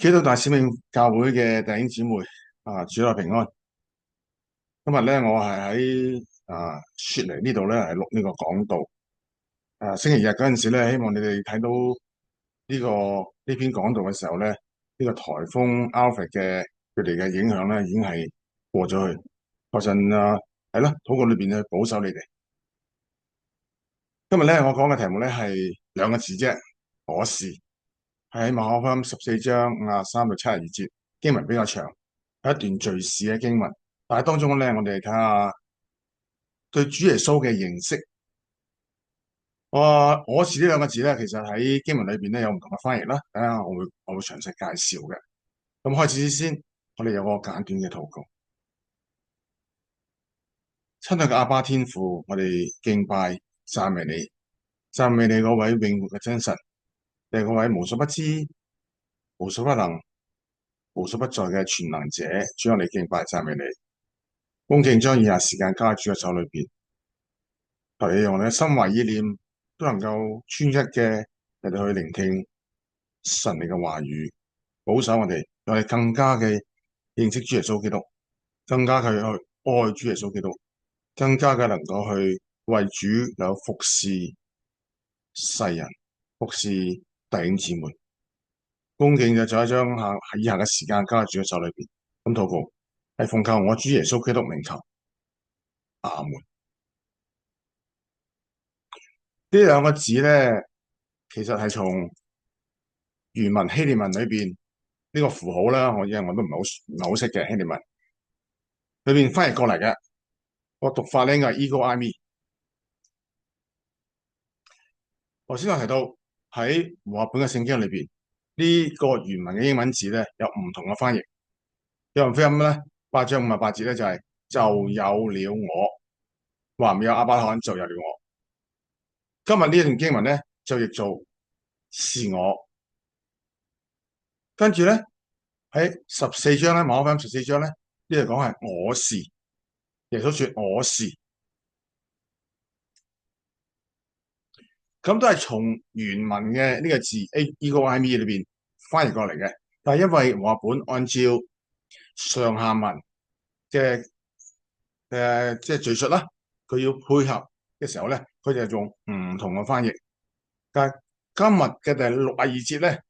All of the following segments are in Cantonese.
基督大使命教會嘅弟兄姊妹主內平安。今日咧，我係喺雪梨呢度咧，係錄呢個講道。星期日嗰陣時咧，希望你哋睇到呢篇講道嘅時候咧，呢個颱風 Alfred 嘅佢哋嘅影響咧，已經係過咗去。求神係啦，禱告裏邊去保守你哋。今日咧，我講嘅題目咧係兩個字啫，我是。係喺馬可福音14章53到72節，經文比較長，係一段敘事嘅經文。但係當中咧，我哋睇下對主耶穌嘅認識。我是呢兩個字咧，其實喺經文裏邊咧有唔同嘅翻譯啦。等下我會詳細介紹嘅。咁開始之先，我哋有個簡短嘅禱告。親愛嘅阿爸天父，我哋敬拜讚美你，讚美你嗰位永活嘅真神，你係嗰位無所不知、無所不能、無所不在嘅全能者。主，我哋敬拜讚美你，恭敬將以下時間交喺主嘅手裏邊。求你用我哋嘅心懷意念都能夠專一嘅嚟到去聆聽神你嘅話語，保守我哋更加嘅認識主耶穌基督，更加嘅去愛主耶穌基督，更加嘅能夠去為主有服侍世人，服侍弟兄姊妹。恭敬就再將以下嘅時間交喺主嘅手裏邊。咁禱告係奉靠我主耶穌基督名求，阿門。呢兩個字咧，其實係從原文希臘文裏邊呢個符號啦，因為我都唔係好識嘅希臘文裏邊翻譯過嚟嘅。個讀法咧應該係 Ego I Me。頭先我提到喺和合本嘅聖經裏邊，呢個原文嘅英文字咧有唔同嘅翻譯。約翰福音咧8章58節咧就有了我，話唔有亞伯拉罕就有了我。今日呢一段經文咧就譯做是我。跟住咧喺14章咧，馬可福音14章咧呢度講係我是，耶穌說我是，咁都係從原文嘅呢個字 Ego I Me 裏邊翻譯過嚟嘅。但係因為和合本按照上下文嘅即係敘述啦，佢要配合嘅時候咧，佢就用唔同嘅翻譯。但係今日嘅第62節咧，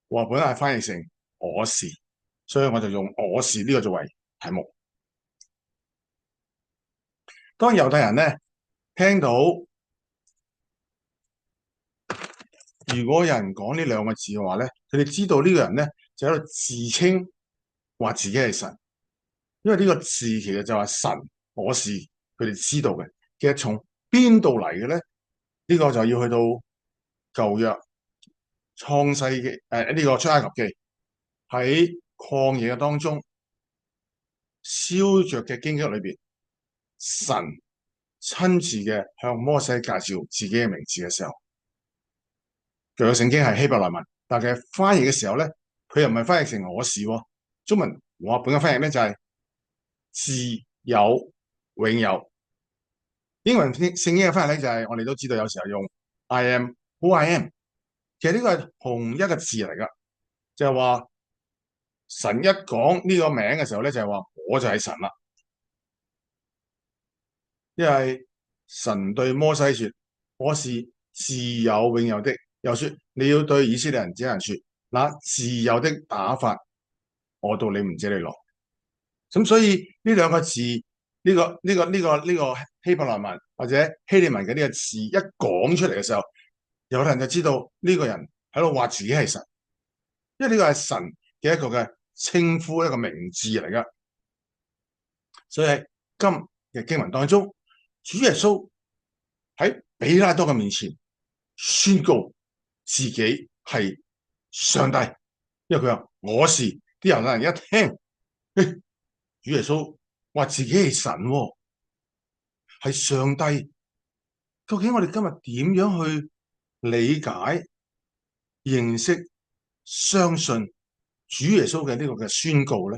和合本係翻譯成我是，所以我就用我是呢個作為題目。當猶太人咧聽到如果有人講呢兩個字嘅話咧，佢哋知道呢個人咧就喺度自稱話自己係神，因為呢個字其實就係神我是，佢哋知道嘅。其實從邊度嚟嘅咧？呢個就要去到舊約創世嘅呢個出埃及記，喺曠野嘅當中燒着嘅荊棘裏邊，神親自嘅向摩西介紹自己嘅名字嘅時候。舊約聖經係希伯來文，但係翻譯嘅時候咧，佢又唔係翻譯成我是喎。中文和合本嘅翻譯咧就係自有永有。英文聖經嘅翻譯咧就係我哋都知道，有時候用 I am who I am。其實呢個係同一個字嚟噶，就係話神一講呢個名嘅時候咧，就係話我就係神啦。因為神對摩西說：我是自有永有的。又說你要對以色列人這樣說：那自有的打發我到你們這裏來。咁所以呢兩個字，呢個希伯來文或者希臘文嘅呢個字一講出嚟嘅時候，有人就知道呢個人喺度話自己係神，因為呢個係神嘅一個嘅稱呼，一個名字嚟噶。所以喺今日經文當中，主耶穌喺比拉多嘅面前宣告自己係上帝，因為佢話我是。啲猶太人一聽，主耶穌話自己係神喎，係上帝。究竟我哋今日點樣去理解、認識、相信主耶穌嘅呢個嘅宣告咧？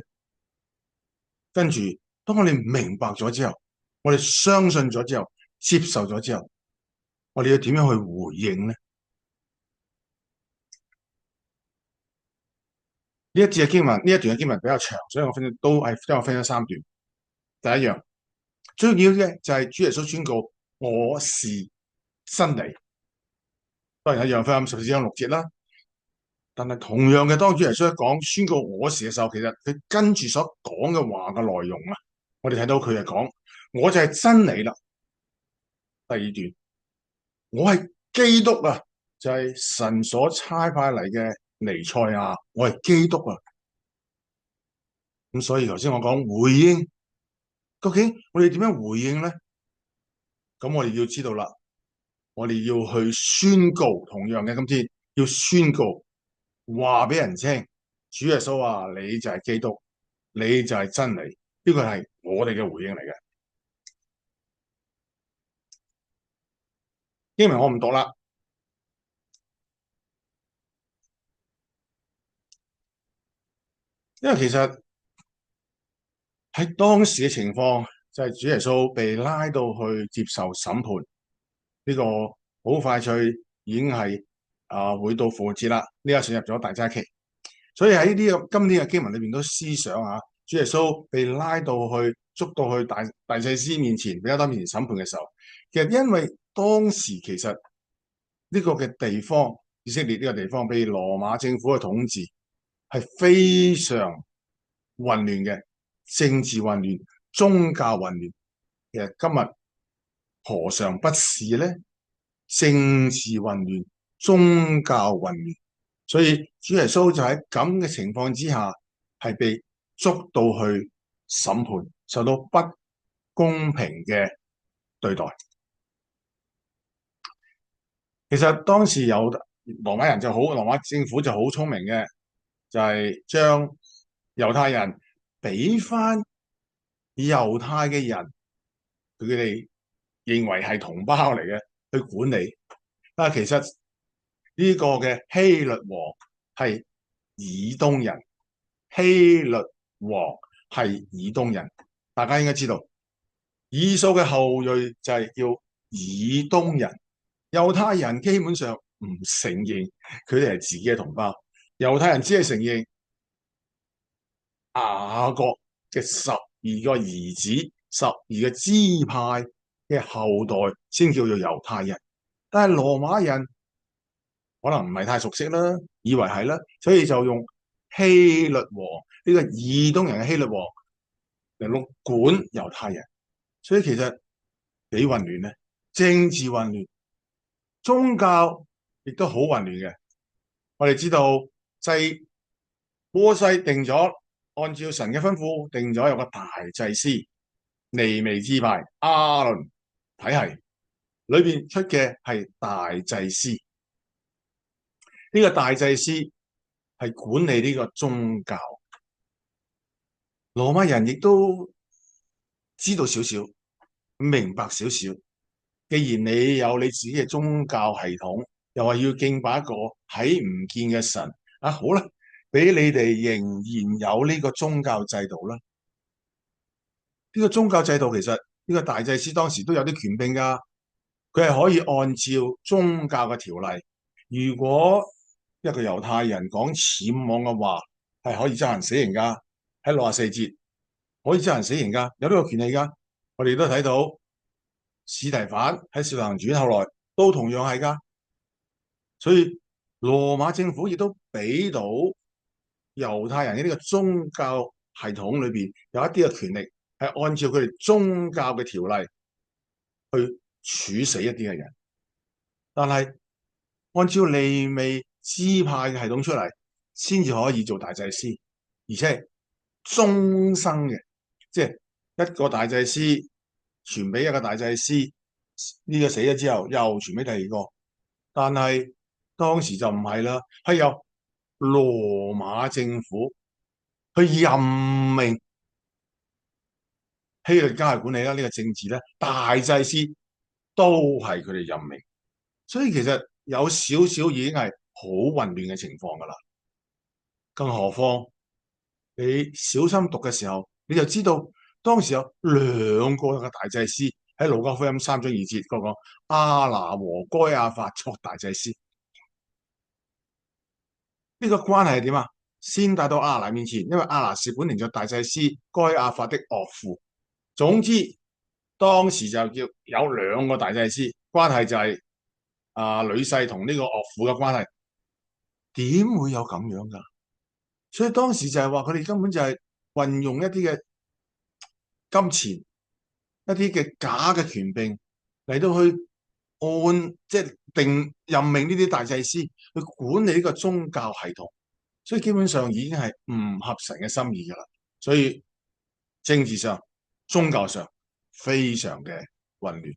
跟住，當我哋明白咗之後，我哋相信咗之後，接受咗之後，我哋要點樣去回應咧？呢一節嘅經文，呢一段嘅經文比較長，所以我將我分咗三段。第一樣最重要嘅就係主耶穌宣告我是真理，當然係約翰福音14章6節啦。但係同樣嘅，當主耶穌一講宣告我是嘅時候，其實佢跟住所講嘅話嘅內容啊，我哋睇到佢係講我就係真理啦。第二段我係基督啊，就係神所差派嚟嘅彌賽亞，我係基督啊。咁所以頭先我講回應，究竟我哋點樣回應咧？咁我哋要知道啦，我哋要去宣告，同樣嘅今天要宣告，話俾人聽，主耶穌話你就係基督，你就係真理，呢個係我哋嘅回應嚟嘅。經文我唔讀啦，因為其實喺當時嘅情況就係主耶穌被拉到去接受審判，呢個好快脆已經係會到復活節啦，呢個進入咗大齋期，所以喺呢個今天嘅經文裏邊都思想啊，主耶穌被拉到去捉到去大祭司面前，比拉多面前審判嘅時候，其實因為當時其實呢個嘅地方，以色列呢個地方被羅馬政府嘅統治係非常混亂嘅，政治混亂、宗教混亂。其實今日何嘗不是呢？政治混亂、宗教混亂，所以主耶穌就喺咁嘅情況之下，係被捉到去審判，受到不公平嘅對待。其實當時有羅馬人就好，羅馬政府就好聰明嘅，就係將猶太人俾翻猶太嘅人，佢哋認為係同胞嚟嘅去管理。但係其實呢個嘅希律王係以東人，希律王係以東人，大家應該知道，以掃嘅後裔就係叫以東人。猶太人基本上唔承認佢哋係自己嘅同胞，猶太人只係承認雅各嘅12個兒子、12個支派嘅後代先叫做猶太人，但係羅馬人可能唔係太熟悉啦，以為係啦，所以就用希律王呢個以東人嘅希律王嚟管猶太人，所以其實幾混亂咧，政治混亂。宗教亦都好混亂嘅。我哋知道，摩西定咗，按照神嘅吩咐定咗有個大祭司，利未支派亞倫體系裏邊出嘅係大祭司。呢個大祭司係管理呢個宗教。羅馬人亦都知道少少，明白少少。既然你有你自己嘅宗教系統，又話要敬拜一個睇唔見嘅神啊，好啦，俾你哋仍然有呢個宗教制度啦。呢個宗教制度其實呢個大祭司當時都有啲權柄噶，佢係可以按照宗教嘅條例，如果一個猶太人講僭妄嘅話，係可以執行死刑噶。喺64節可以執行死刑噶，有呢個權利噶。我哋都睇到。司提反喺《使徒行傳》後來都同樣係噶，所以羅馬政府亦都俾到猶太人嘅呢個宗教系統裏邊有一啲嘅權力，係按照佢哋宗教嘅條例去處死一啲嘅人。但係按照利未支派嘅系統出嚟，先至可以做大祭司，而且係終生嘅，即係一個大祭司。傳俾一個大祭司，呢個死咗之後又傳俾第二個，但係當時就唔係啦，係由羅馬政府去任命希律家去管理啦。呢個政治咧，大祭司都係佢哋任命，所以其實有少少已經係好混亂嘅情況噶啦。更何況你小心讀嘅時候，你就知道。當時有兩個嘅大祭司喺路加福音3章2節嗰個亞拿和該亞法作大祭司，呢個關係係點啊？先帶到亞拿面前，因為亞拿是本年嘅大祭司該亞法的岳父。總之，當時就叫有兩個大祭司，關係就係女婿同呢個岳父嘅關係，點會有咁樣噶？所以當時就係話佢哋根本就係運用一啲嘅金錢、一啲嘅假嘅權柄嚟到去即係任命呢啲大祭司去管理呢個宗教系統，所以基本上已經係唔合神嘅心意噶啦。所以政治上、宗教上非常嘅混亂，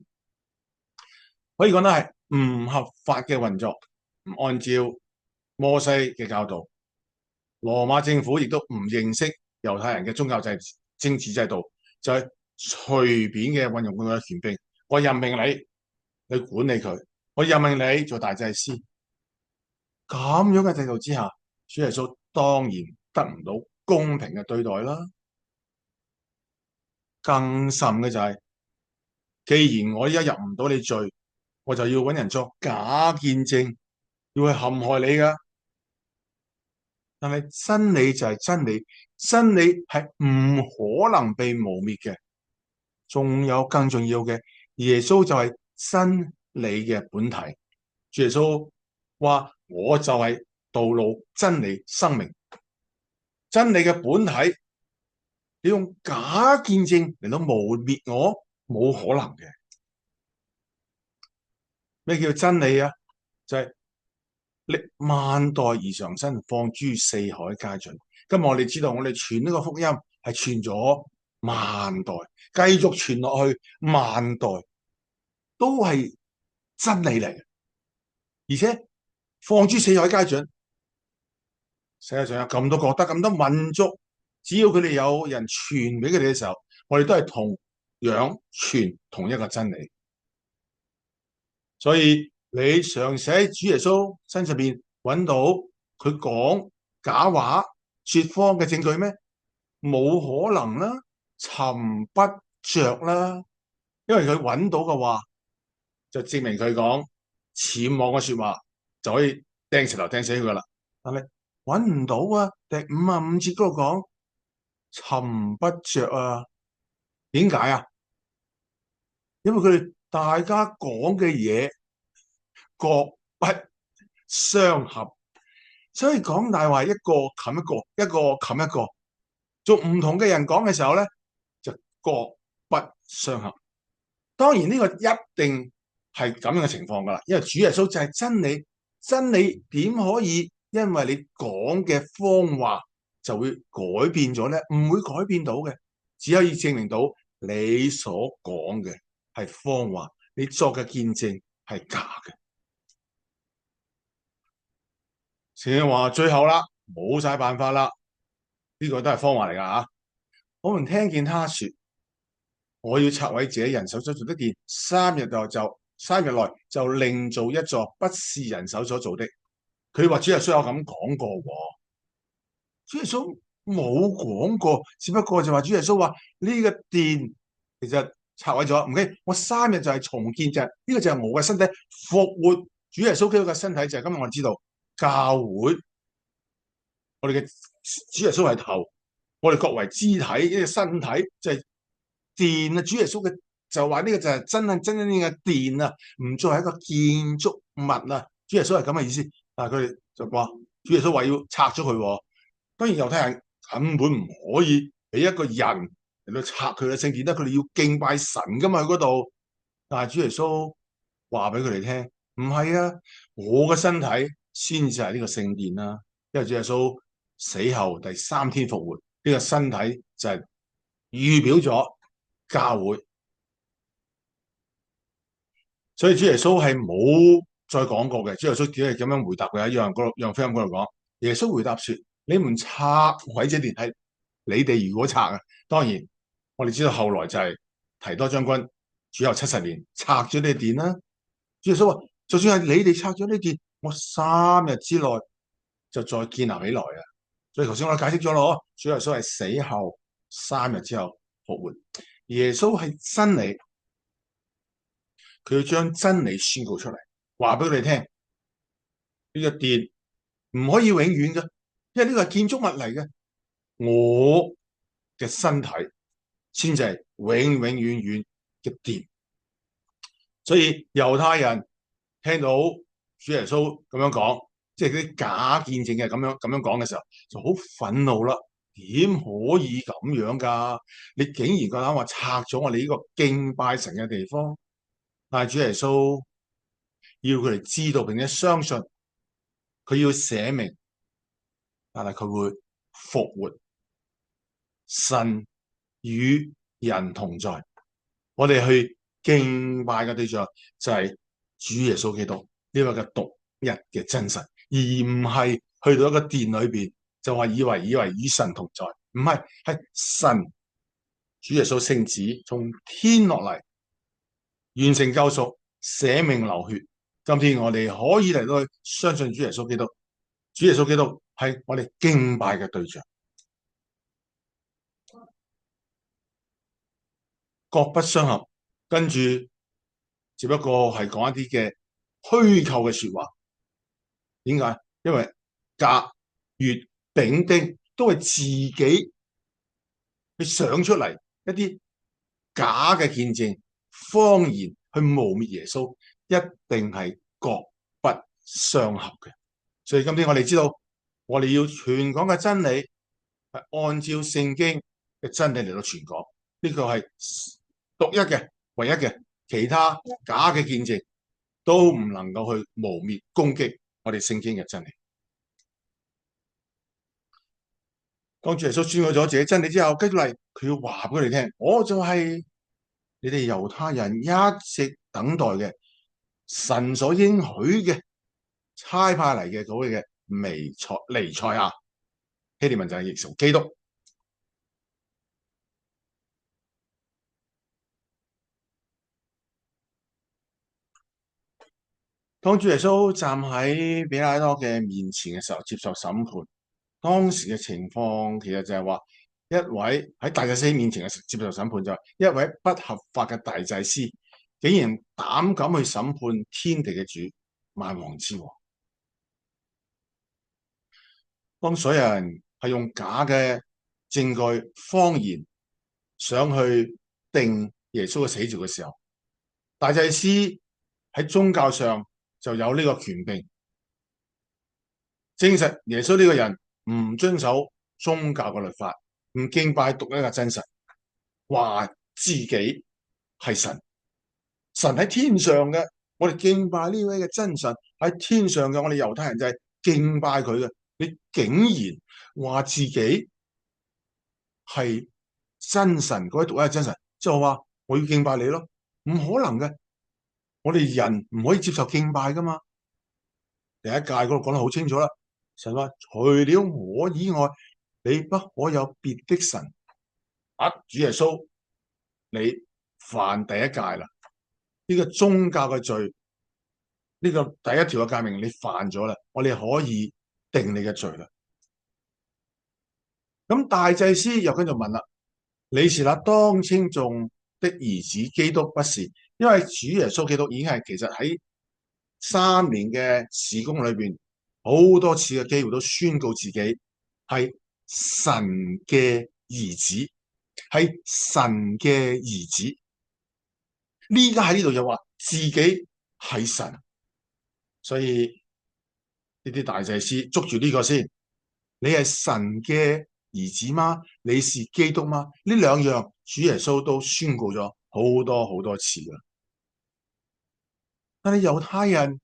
可以講得係唔合法嘅運作，唔按照摩西嘅教導。羅馬政府亦都唔認識猶太人嘅宗教政治制度，就係隨便嘅運用佢嘅權柄。我任命你去管理佢，我任命你做大祭司。咁樣嘅制度之下，主耶穌當然得唔到公平嘅對待啦。更甚嘅就係，既然我一入唔到你罪，我就要揾人作假見證，要去陷害你噶。但係真理就係真理，真理係唔可能被磨滅嘅。仲有更重要嘅，耶穌就係真理嘅本體。主耶穌話：我就係道路、真理、生命。真理嘅本體，你用假見證嚟到磨滅我，冇可能嘅。咩叫真理啊？就係歷萬代而常新，放諸四海皆準。今日我哋知道，我哋傳呢個福音係傳咗萬代，繼續傳落去萬代，都係真理嚟嘅。而且放諸四海皆準，世界上有咁多國家、咁多民族，只要佢哋有人傳俾佢哋嘅時候，我哋都係同樣傳同一個真理。所以你嘗試喺主耶穌身上邊揾到佢講假話、說謊嘅證據咩？冇可能啦，尋不着啦。因為佢揾到嘅話，就證明佢講僭妄嘅說話，就可以掟石頭掟死佢噶啦。但係揾唔到啊！第55節嗰度講尋不着啊，點解啊？因為佢哋大家講嘅嘢各不相合，所以講大話一個冚一個，一個冚一個，做唔同嘅人講嘅時候咧，就各不相合。當然呢個一定係咁樣嘅情況噶啦，因為主耶穌就係真理，真理點可以因為你講嘅謊話就會改變咗咧？唔會改變到嘅，只可以證明到你所講嘅係謊話，你作嘅見證係假嘅。聖經話最後啦，冇晒辦法啦，呢個都係謊話嚟噶吓。我們聽見他說：我要拆毀這人手所做的殿，3日內就另造一座不是人手所做的。佢話主耶穌有咁講過喎，主耶穌冇講過，只不過就話主耶穌話呢個殿其實拆毀咗，唔緊，我3日就係重建，就係呢個就係我嘅身體復活。主耶穌基督嘅身體就係今日我知道教會，我哋嘅主耶穌係頭，我哋各為肢體，呢個身體就係殿啊！主耶穌嘅就話呢個就係真正嘅殿啊，唔再係一個建築物啊！主耶穌係咁嘅意思，但係佢哋就話主耶穌話要拆咗佢。當然猶太人根本唔可以俾一個人嚟到拆佢嘅聖殿，佢哋要敬拜神噶嘛，去嗰度。但係主耶穌話俾佢哋聽，唔係啊，我嘅身體先至係呢個聖殿啦。因為主耶穌死後第3天復活，呢個身體就係預表咗教會。所以主耶穌係冇再講過嘅。主耶穌只係咁樣回答佢一樣，讓福音嗰度講，耶穌回答說：你們拆毀這殿係你哋如果拆啊，當然我哋知道後來就係提多將軍主後70年拆咗呢殿啦。主耶穌話：就算係你哋拆咗呢殿，我3日之內就再建立起來啊！所以頭先我解釋咗咯，主耶穌係死後3日之後復活。耶穌係真理，佢要將真理宣告出嚟，話俾佢哋聽。呢個殿唔可以永遠嘅，因為呢個係建築物嚟嘅，我嘅身體先至係永永遠遠嘅殿。所以猶太人聽到主耶穌咁樣講，即係啲假見證嘅咁樣講嘅時候，就好憤怒啦。點可以咁樣㗎？你竟然夠膽話拆咗我哋呢個敬拜神嘅地方？但係主耶穌要佢哋知道並且相信，佢要寫明，但係佢會復活，神與人同在。我哋去敬拜嘅對象就係主耶穌基督呢個嘅獨一嘅真神，而唔係去到一個殿裏邊就話以為與神同在，唔係，係神主耶穌聖子從天落嚟完成救贖，捨命流血。今天我哋可以嚟到去相信主耶穌基督，主耶穌基督係我哋敬拜嘅對象，各不相合。跟住只不過係講一啲嘅虛構嘅說話。點解？因為甲、乙、丙、丁都係自己去想出嚟一啲假嘅見證、謊言去誣衊耶穌，一定係各不相合嘅。所以今天我哋知道，我哋要傳講嘅真理係按照聖經嘅真理嚟到傳講，呢個係獨一嘅、唯一嘅，其他假嘅見證都唔能夠去誣衊、攻擊我哋聖經嘅真理。當主耶穌宣告咗自己真理之後，跟住嚟佢要話俾佢哋聽，我就係你哋猶太人一直等待嘅神所應許嘅差派嚟嘅嗰位嘅彌賽亞，希臘文就係譯成基督。當主耶穌站喺比拉多嘅面前嘅時候，接受審判，當時嘅情況其實就係話，一位喺大祭司面前嘅接受審判，就係一位不合法嘅大祭司，竟然膽敢去審判天地嘅主，萬王之王。當所有人係用假嘅證據、謊言想去定耶穌嘅死罪嘅時候，大祭司喺宗教上就有呢個權柄，證實耶穌呢個人唔遵守宗教嘅律法，唔敬拜獨一嘅真神，話自己係神，神喺天上嘅，我哋敬拜呢位嘅真神喺天上嘅，我哋猶太人就係敬拜佢嘅。你竟然話自己係真神，嗰位獨一嘅真神，就話我要敬拜你咯，唔可能嘅，我哋人唔可以接受敬拜噶嘛。第一誡嗰度講得好清楚啦，神話除了我以外，你不可有別的神。啊，主耶穌，你犯第一誡啦，呢個宗教嘅罪，呢個第一條嘅誡命你犯咗啦，我哋可以定你嘅罪啦。咁大祭司又跟住問啦，你是那當稱頌的兒子基督不是？因為主耶穌基督已經係其實喺3年嘅事工裏邊，好多次嘅機會都宣告自己係神嘅兒子，係神嘅兒子。呢家喺呢度又話自己係神，所以呢啲大祭司捉住呢個先，你係神嘅兒子嗎？你是基督嗎？呢兩樣主耶穌都宣告咗好多好多次啦。但係猶太人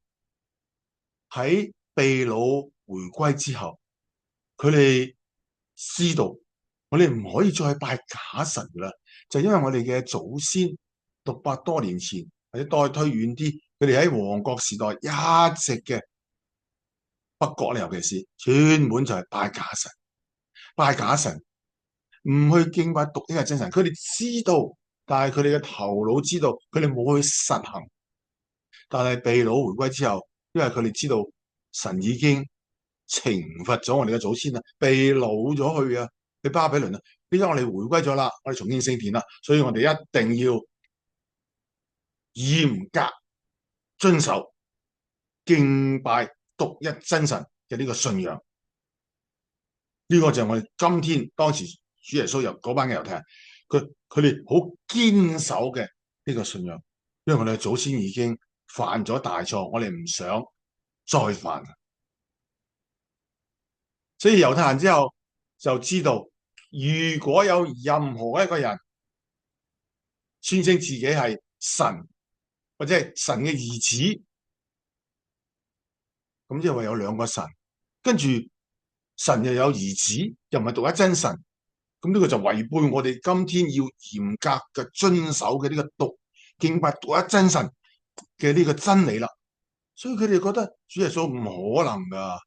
喺被擄回歸之後，佢哋知道我哋唔可以再拜假神噶啦，就因為我哋嘅祖先600多年前或者再推遠啲，佢哋喺王國時代一直嘅北國咧，尤其是專門就係拜假神，拜假神，唔去敬拜獨一嘅真神。佢哋知道，但係佢哋嘅頭腦知道，佢哋冇去實行。但係被擄回歸之後，因為佢哋知道神已經懲罰咗我哋嘅祖先啦，被擄咗去啊，去巴比倫啊。依家我哋回歸咗啦，我哋重建聖殿啦，所以我哋一定要嚴格遵守敬拜獨一真神嘅呢個信仰。呢個就係我哋今天當時主耶穌由嗰班嘅猶太人，佢哋好堅守嘅呢個信仰，因為我哋嘅祖先已經犯咗大錯，我哋唔想再犯。所以猶太人之後就知道，如果有任何一個人宣稱自己係神或者係神嘅兒子，咁即係話有兩個神，跟住神又有兒子，又唔係獨一真神，咁呢個就違背我哋今天要嚴格嘅遵守嘅呢個敬拜獨一真神嘅呢個真理啦。所以佢哋覺得主耶穌唔可能噶，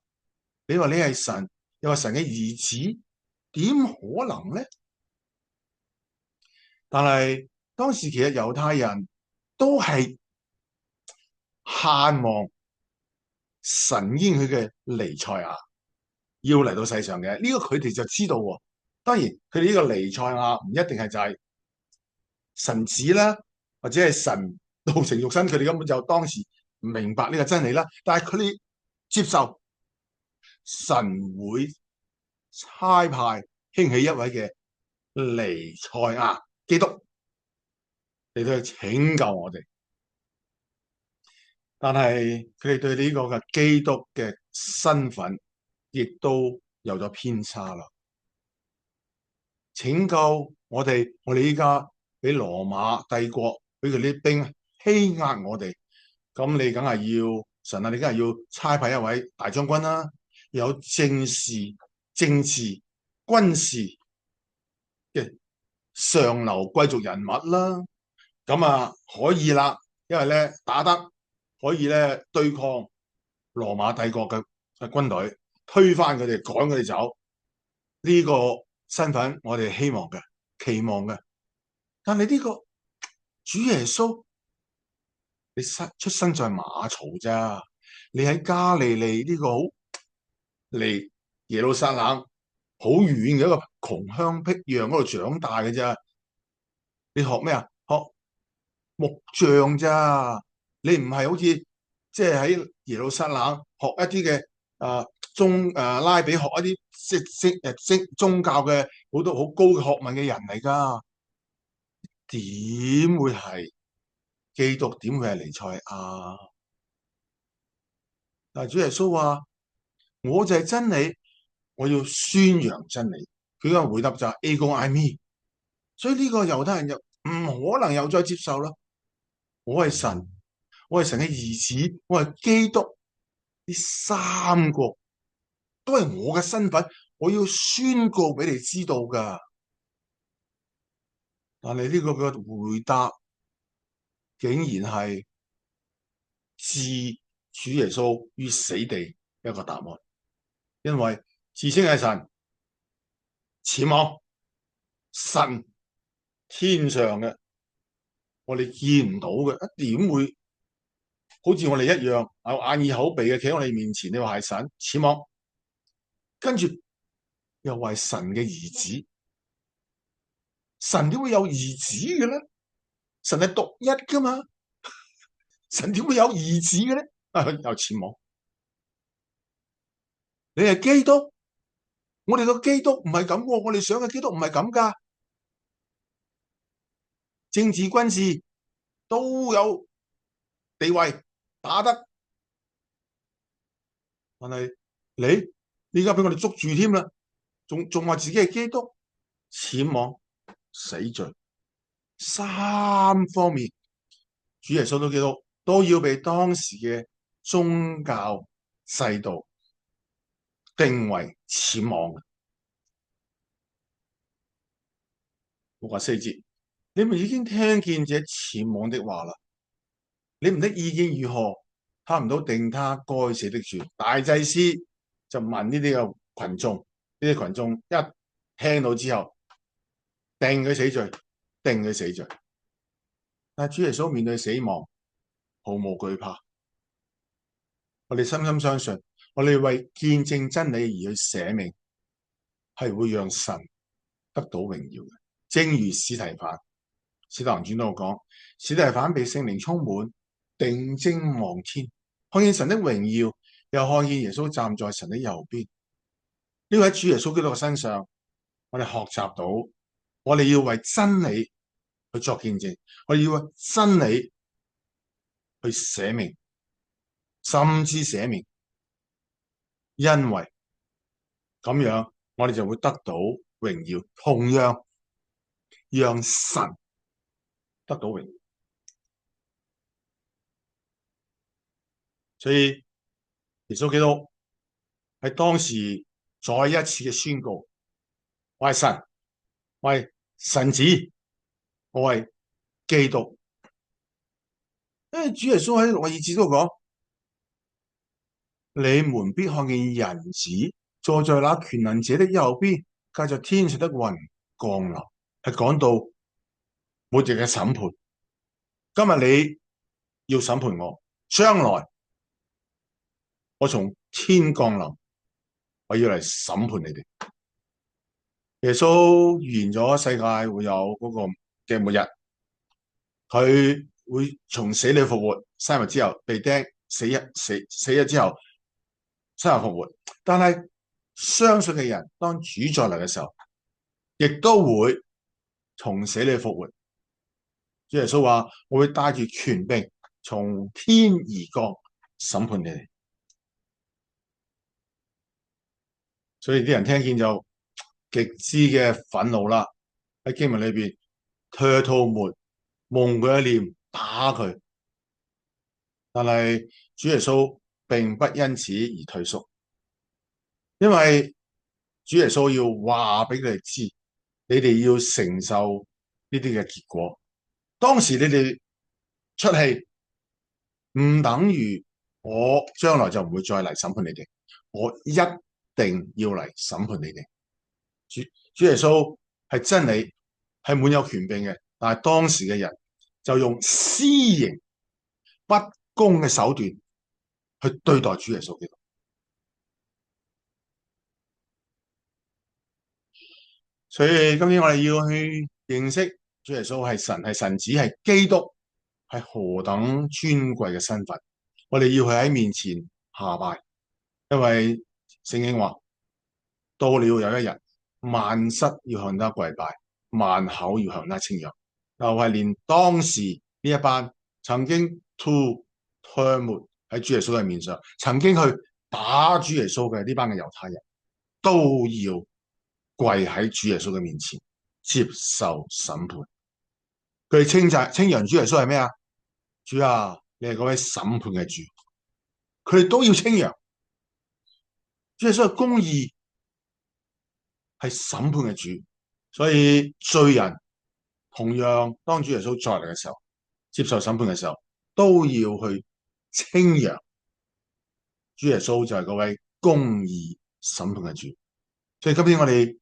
你話你係神，又話神嘅兒子，點可能咧？但係當時其實猶太人都係盼望神應許嘅彌賽亞要嚟到世上嘅，呢個佢哋就知道喎。當然佢哋呢個彌賽亞唔一定係就係神子啦，或者係神道成肉身，佢哋根本就當時唔明白呢個真理啦。但係佢哋接受神會差派興起一位嘅彌賽亞基督嚟到去拯救我哋。但係佢哋對呢個嘅基督嘅身份，亦都有咗偏差啦。拯救我哋，我哋依家俾羅馬帝國俾佢啲兵欺壓我哋，咁你梗係要神啊！你梗係要差派一位大將軍啦，有政事、政治、軍事嘅上流貴族人物啦，咁啊可以啦，因為咧打得可以咧對抗羅馬帝國嘅軍隊，推翻佢哋，趕佢哋走。呢個身份我哋希望嘅、期望嘅。但係呢個主耶穌，你出生在馬槽咋？你喺加利利呢個好離耶路撒冷好遠嘅一個窮鄉僻壤嗰度長大嘅啫。你學咩啊？學木匠咋？你唔係好似即係喺耶路撒冷學一啲嘅拉比學一啲宗教嘅好多好高嘅學問嘅人嚟噶，點會係基督？點會係彌賽亞？但係主耶穌話：我就係真理，我要宣揚真理。佢嘅回答就係 Ego eimi，所以呢個猶太人又唔可能又再接受啦。我係神，我係神嘅兒子，我係基督，呢三個都係我嘅身份，我要宣告俾你知道噶。但係呢個嘅回答竟然係置主耶穌於死地一個答案，因為自稱係神，僭妄，神天上嘅，我哋見唔到嘅，點會好似我哋一樣有眼耳口鼻嘅企喺我哋面前？你話係神，僭妄，跟住又話神嘅兒子，神點會有兒子嘅咧？神係獨一噶嘛？神點會有兒子嘅咧？又僭妄，你係基督，我哋個基督唔係咁喎，我哋想嘅基督唔係咁噶，政治軍事都有地位，打得，但係你而家俾我哋捉住添啦，仲話自己係基督，僭妄，死罪，三方面，主耶穌基督都要被當時嘅宗教制度定為僭妄嘅。64節，你們已經聽見這僭妄的話啦，你們的意見如何？差唔多定他該死的罪。大祭司就問呢啲嘅群眾，呢啲群眾一聽到之後，定佢死罪，定佢死罪。但係主耶穌面對死亡，毫無懼怕。我哋深深相信，我哋為見證真理而去捨命，係會讓神得到榮耀嘅。正如司提反，使徒行傳都有講，司提反被聖靈充滿，定睛望天，看見神的榮耀，又看見耶穌站在神的右邊。呢位主耶穌基督嘅身上，我哋學習到，我哋要為真理去作見證，我哋要為真理去捨命，甚至捨命，因為咁樣我哋就會得到榮耀，同樣讓神得到榮耀。所以耶穌基督喺當時再一次嘅宣告：我係神，我係神子，我係基督。因為主耶穌喺6.2節都講：你們必看見人子坐在那權能者的右邊，駕着天上的雲降臨。係講到末日嘅審判。今日你要審判我，將來我從天降臨，我要嚟審判你哋。耶穌預言咗世界會有嗰個嘅末日，佢會從死裏復活，3日之後被釘，死咗之後3日復活。但係相信嘅人，當主再嚟嘅時候，亦都會從死裏復活。主耶穌話：我會帶住權柄從天而降，審判你哋。所以啲人聽見就極之嘅憤怒啦。喺經文裏邊，唾吐沫，蒙佢嘅臉，打佢。但係主耶穌並不因此而退縮，因為主耶穌要話俾佢哋知，你哋要承受呢啲嘅結果。當時你哋出氣，唔等於我將來就唔會再嚟審判你哋，我一定要嚟審判你哋。主耶穌係真理，係滿有權柄嘅，但係當時嘅人就用私刑不公嘅手段去對待主耶穌基督。所以今天我哋要去認識主耶穌係神，係神子，係基督，係何等尊貴嘅身份。我哋要去喺面前下拜，因為聖經話，到了有一日，萬膝要向他跪拜，萬口要向他稱揚。就係連當時呢一班曾經吐沫喺主耶穌嘅面上，曾經去打主耶穌嘅呢班嘅猶太人，都要跪喺主耶穌嘅面前接受審判。佢哋稱揚主耶穌係咩啊？主啊，你係嗰位審判嘅主。佢哋都要稱揚主耶穌嘅公義，係審判嘅主。所以罪人同樣當主耶穌再嚟嘅時候，接受審判嘅時候，都要去稱揚主耶穌就係嗰位公義審判嘅主。所以今天我哋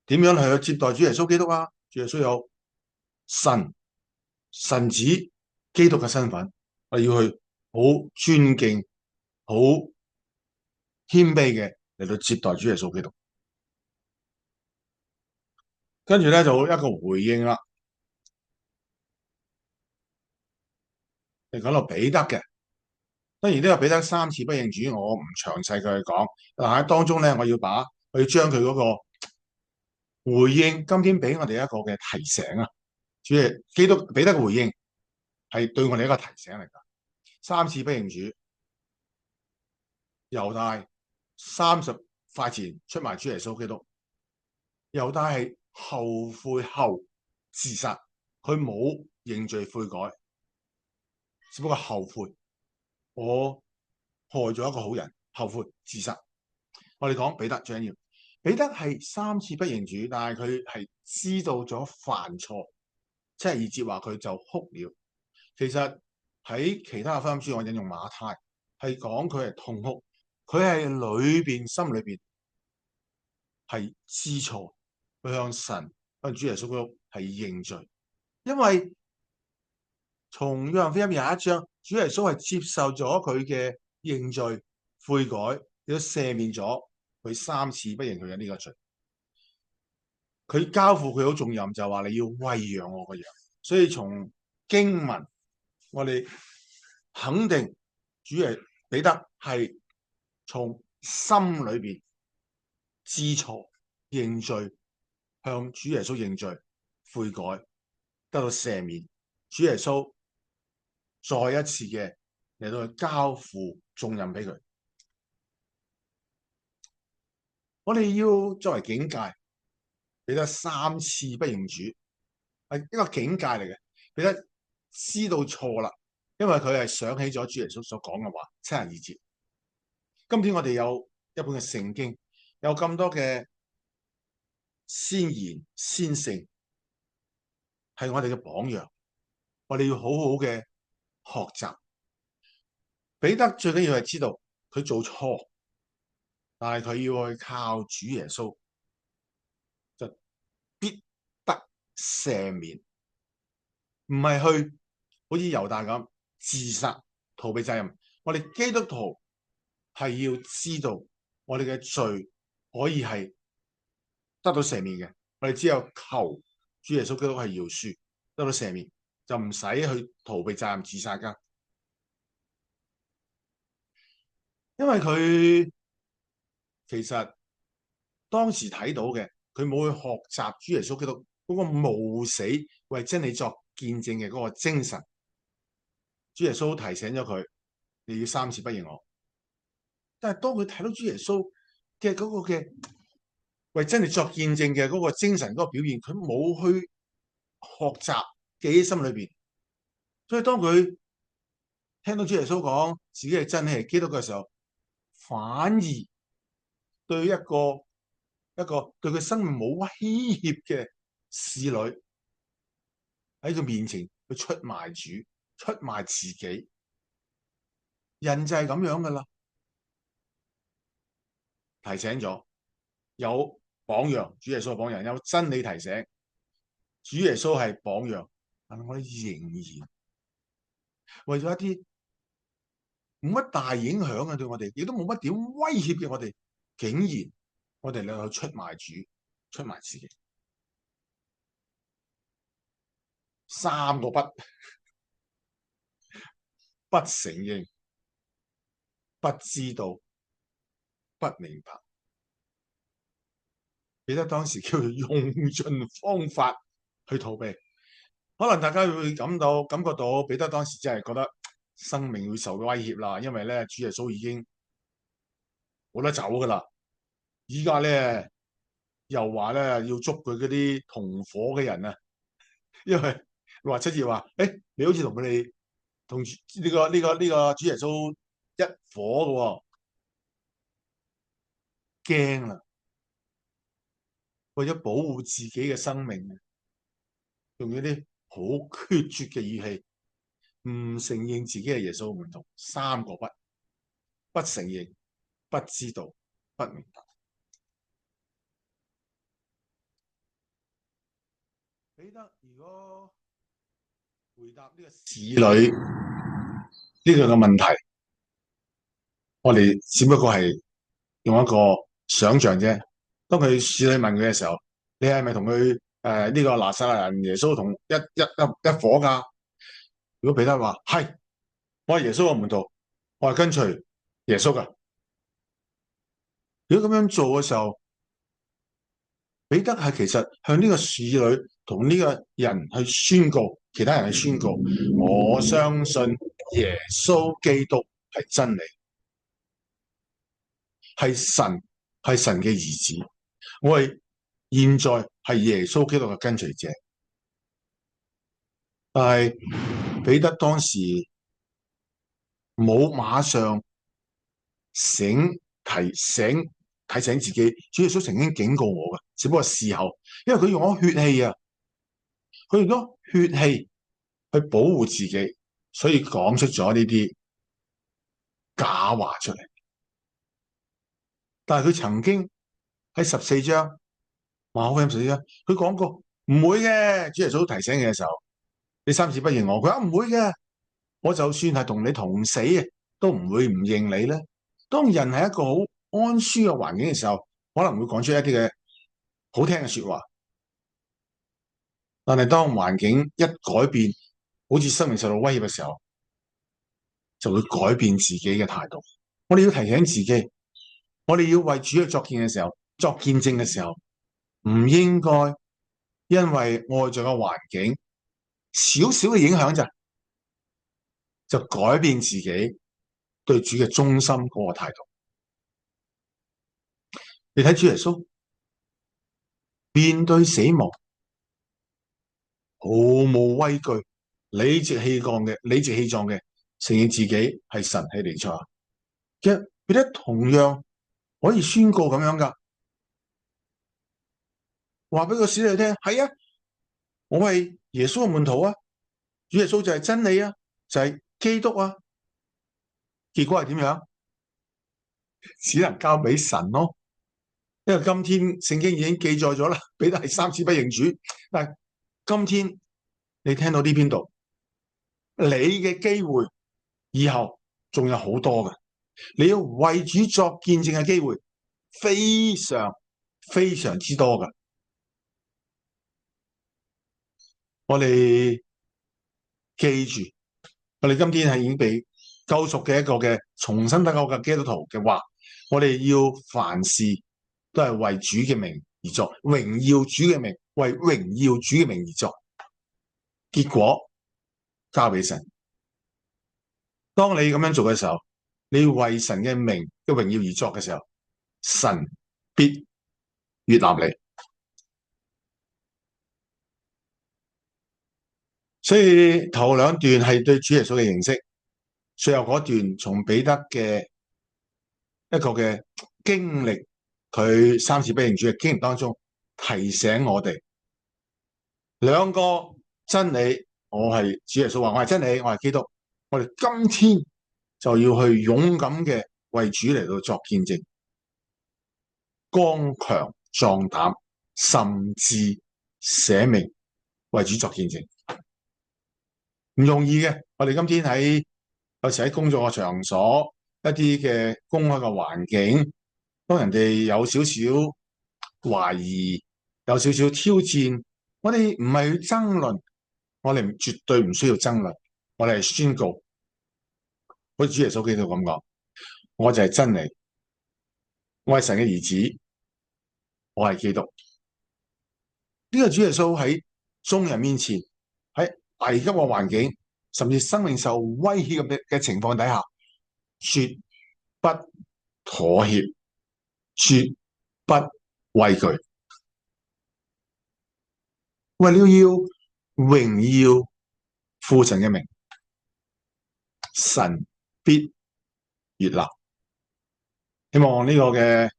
點樣去接待主耶穌基督啊？主耶穌有神子基督嘅身份，我哋要去好尊敬、好謙卑嘅嚟到接待主耶穌基督。跟住咧就一個回應啦。你講到彼得嘅，當然呢個彼得3次不認主，我唔詳細佢去講。但喺當中咧，我要將佢嗰個回應，今天俾我哋一個嘅提醒啊。主耶穌基督彼得嘅回應係對我哋一個提醒嚟噶。3次不認主，猶大30塊錢出賣主耶穌基督，猶大係後悔後自殺，佢冇認罪悔改。只不過後悔，我害咗一個好人，後悔自殺。我哋講彼得最緊要，彼得係3次不認主，但係佢係知道咗犯錯，72節話佢就哭了。其實喺其他嘅福音書，我引用馬太係講佢係痛哭，佢係心裏邊係知錯，佢向神向主耶穌基督係認罪，因為從約翰福音21章，主耶穌係接受咗佢嘅認罪悔改，亦都赦免咗佢3次不認佢嘅呢個罪。佢交付佢好重任，就話你要餵養我個羊。所以從經文，我哋肯定主耶穌彼得係從心裏邊知錯認罪，向主耶穌認罪悔改，得到赦免。主耶穌再一次嘅嚟到去交付重任俾佢。我哋要作為警戒，彼得3次不認主，係一個警戒嚟嘅。彼得知道錯啦，因為佢係想起咗主耶穌所講嘅話，72節。今天我哋有一本嘅聖經，有咁多嘅先賢先聖，係我哋嘅榜樣，我哋要好好嘅學習。彼得最緊要係知道佢做錯，但係佢要去靠主耶穌，就必得赦免，唔係去好似猶大咁自殺逃避責任。我哋基督徒係要知道我哋嘅罪可以係得到赦免嘅，我哋只有求主耶穌基督係饒恕，得到赦免，就唔使去逃避責任自殺噶。因為佢其實當時睇到嘅，佢冇去學習主耶穌基督嗰個冒死為真理作見證嘅嗰個精神。主耶穌提醒咗佢，你要3次不認我。但係當佢睇到主耶穌嘅嗰個嘅為真理作見證嘅嗰個精神嗰個表現，佢冇去學習記喺心裏邊。所以當佢聽到主耶穌講自己係真理係基督嘅時候，反而對一個對佢生命冇威脅嘅侍女喺佢面前去出賣主、出賣自己，人就係咁樣噶啦。提醒咗有榜樣，主耶穌係榜樣，有真理提醒，主耶穌係榜樣，但係我哋仍然為咗一啲冇乜大影響嘅對我哋，亦都冇乜點威脅嘅我哋，竟然我哋兩個出賣主、出賣自己。3個不，不承認、不知道、不明白。彼得當時叫佢用盡方法去逃避。可能大家會感覺到彼得當時真係覺得生命會受到威脅啦，因為咧主耶穌已經冇得走噶啦。依家咧又話咧要捉佢嗰啲同伙嘅人啊，因為話7節話，你好似同佢哋同呢個主耶穌一伙嘅喎，驚啦！為咗保護自己嘅生命，用一啲好決絕嘅語氣，唔承認自己係耶穌嘅門徒。3個不，不承認、不知道、不明白。彼得如果回答呢個使女呢個嘅問題，我哋只不過係用一個想象啫。當佢使女問佢嘅時候，你係咪同佢呢個拿撒勒人耶穌同一伙噶？如果彼得話係，我係耶穌嘅門徒，我係跟隨耶穌噶。如果咁樣做嘅時候，彼得係其實向呢個使女同呢個人去宣告，其他人去宣告，我相信耶穌基督係真理，係神嘅兒子。我係現在係耶穌基督嘅跟隨者。但係彼得當時冇馬上提醒自己，主耶穌曾經警告我嘅，只不過事後，因為佢用咗血氣啊，佢用咗血氣去保護自己，所以講出咗呢啲假話出嚟。但係佢曾經喺14章馬可福音14章，佢講過唔會嘅。主耶穌提醒嘅時候，你3次不認我，佢話唔會嘅，我就算係同你同死啊，都唔會唔認你咧。當人係一個好安舒嘅環境嘅時候，可能會講出一啲嘅好聽嘅說話，但係當環境一改變，好似生命受到威脅嘅時候，就會改變自己嘅態度。我哋要提醒自己，我哋要為主去作見嘅時候，作見證嘅時候，唔應該因為外在嘅環境少少嘅影響就改變自己對主嘅忠心嗰個態度。你睇主耶穌面對死亡毫無畏懼，理直氣壯嘅承認自己係神係彌賽亞，其實彼得同樣可以宣告咁樣噶，話俾個使徒聽，係啊，我係耶穌嘅門徒啊，主耶穌就係真理啊，就係基督啊。結果係點樣？只能交俾神咯。因為今天聖經已經記載咗啦，彼得係3次不認主。但係今天你聽到呢邊度，你嘅機會以後仲有好多嘅，你要為主作見證嘅機會非常非常之多嘅。我哋記住，我哋今天係已經被救贖嘅一個嘅重新得救嘅基督徒嘅話，我哋要凡事都係為主嘅名而作，榮耀主嘅名，為榮耀主嘅名而作。結果交俾神。當你咁樣做嘅時候，你為神嘅名嘅榮耀而作嘅時候，神必悅納你。所以頭兩段係對主耶穌嘅認識，最後嗰段從彼得嘅一個嘅經歷，佢3次不認主嘅經歷當中，提醒我哋兩個真理。我係主耶穌話我係真理，我係基督。我哋今天就要去勇敢嘅為主嚟到作見證，剛強壯膽，甚至捨命為主作見證，唔容易嘅。我哋今天有時喺工作嘅場所，一啲嘅公開嘅環境，當人哋有少少懷疑，有少少挑戰，我哋唔係去爭論，我哋絕對唔需要爭論，我哋係宣告，好似主耶穌基督咁講，我就係真理，我係神嘅兒子，我係基督。呢個主耶穌喺眾人面前，喺危急嘅環境，甚至生命受威脅嘅情況底下，絕不妥協，絕不畏懼，為了要榮耀父神嘅名，神必悅納。希望呢個嘅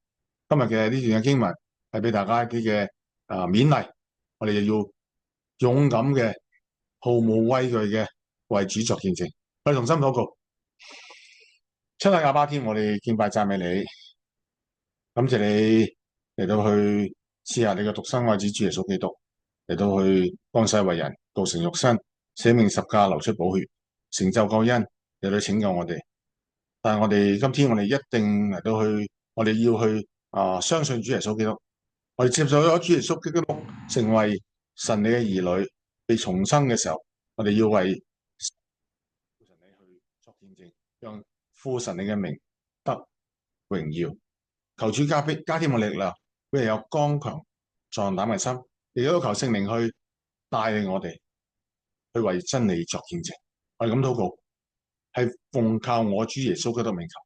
今日嘅呢段嘅經文係俾大家一啲嘅勉勵，我哋就要勇敢嘅、毫無畏懼嘅為主作見證。我哋同心禱告，親愛嘅阿爸天，我哋敬拜讚美你，感謝你嚟到去賜下你嘅獨生愛子主耶穌基督，嚟到去降世為人，道成肉身，捨命十架，流出寶血，成就救恩，嚟到拯救我哋。但係我哋今天我哋一定嚟到去，我哋要去相信主耶穌基督，我哋接受咗主耶穌基督成為神你嘅兒女，被重生嘅時候，我哋要為父神你去作見證，讓父神你嘅名得榮耀。求主加添我力量，俾有剛強壯膽嘅心，亦都求聖靈去帶領我哋去為真理作見證。我哋咁禱告，係奉靠我主耶穌基督名求。